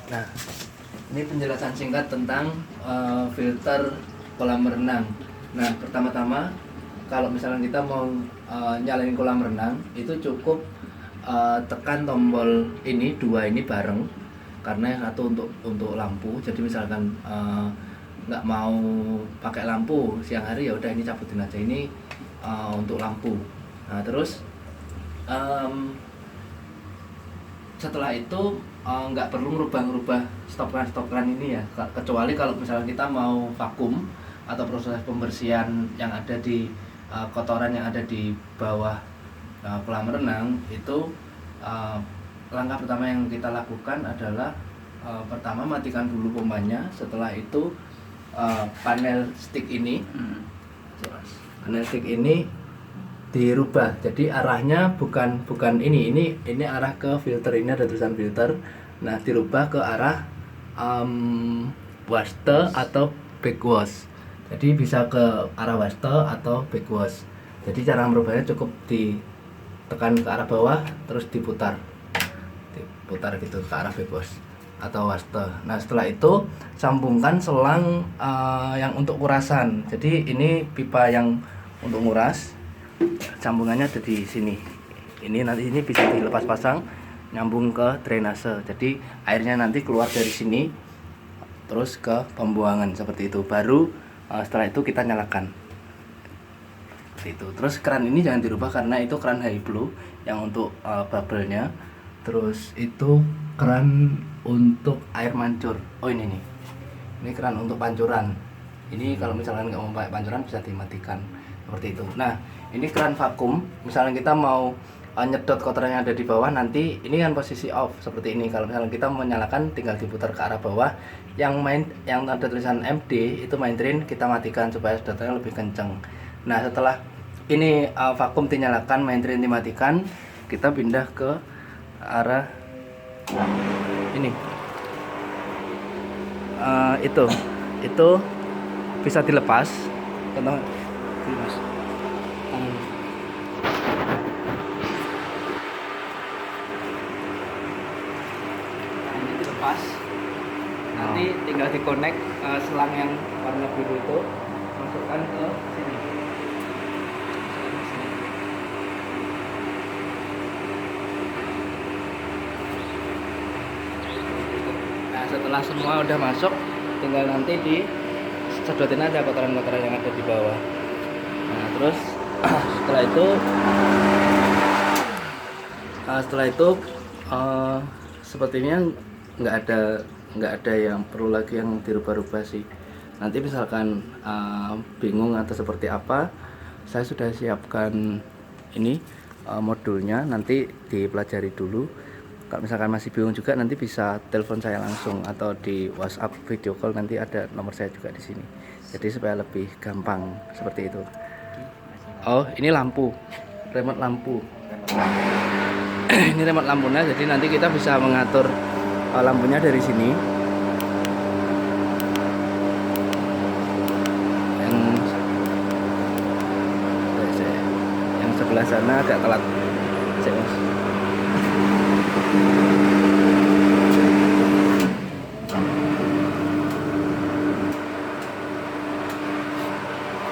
Nah, ini penjelasan singkat tentang filter kolam renang. Nah, pertama-tama kalau misalnya kita mau nyalain kolam renang, itu cukup tekan tombol ini dua ini bareng, karena yang satu untuk lampu. Jadi misalkan nggak mau pakai lampu siang hari, ya udah ini cabutin aja, ini untuk lampu. Nah, terus setelah itu nggak perlu ngerubah stop-kran ini ya, kecuali kalau misalnya kita mau vakum atau proses pembersihan yang ada di kotoran yang ada di bawah kolam renang. Itu langkah pertama yang kita lakukan adalah pertama matikan dulu pompanya. Setelah itu panel stick ini dirubah, jadi arahnya bukan ini arah ke filter, ini ada tulisan filter. Nah, dirubah ke arah waste atau backwash. Jadi bisa ke arah waste atau backwash. Jadi cara merubahnya cukup ditekan ke arah bawah terus diputar gitu ke arah backwash atau waste. Nah, setelah itu sambungkan selang yang untuk kurasan. Jadi ini pipa yang untuk nguras, sambungannya ada di sini. Ini nanti ini bisa dilepas pasang, nyambung ke drainase. Jadi airnya nanti keluar dari sini terus ke pembuangan seperti itu. Baru setelah itu kita nyalakan. Seperti itu. Terus keran ini jangan dirubah karena itu keran high flow yang untuk bubble-nya. Terus itu keran untuk air mancur. Oh, ini nih. Ini keran untuk pancuran. Ini kalau misalkan nggak mau pakai pancuran bisa dimatikan seperti itu. Nah, ini keran vakum. Misalnya kita mau nyedot kotoran yang ada di bawah, nanti ini kan posisi off seperti ini. Kalau misalnya kita mau menyalakan, tinggal diputar ke arah bawah. Yang ada tulisan MD itu main drain, kita matikan supaya sedotannya lebih kenceng. Nah, setelah ini vakum dinyalakan, main drain dimatikan, kita pindah ke arah ini. Itu bisa dilepas. Contoh Mas. Ini dilepas. Nanti tinggal dikonek selang yang warna biru itu, masukkan ke sini. Nah, setelah semua udah masuk, tinggal nanti disedotin aja kotoran-kotoran yang ada di bawah. Nah, terus setelah itu sepertinya nggak ada yang perlu lagi yang dirubah-rubah sih. Nanti misalkan bingung atau seperti apa, saya sudah siapkan ini modulnya, nanti dipelajari dulu. Kalau misalkan masih bingung juga, nanti bisa telepon saya langsung atau di WhatsApp video call, nanti ada nomor saya juga di sini. Jadi supaya lebih gampang seperti itu. Oh, ini lampu, remote lampu. Ini remote lampunya, jadi nanti kita bisa mengatur lampunya dari sini. Yang sebelah sana agak telat. Cek, Mas.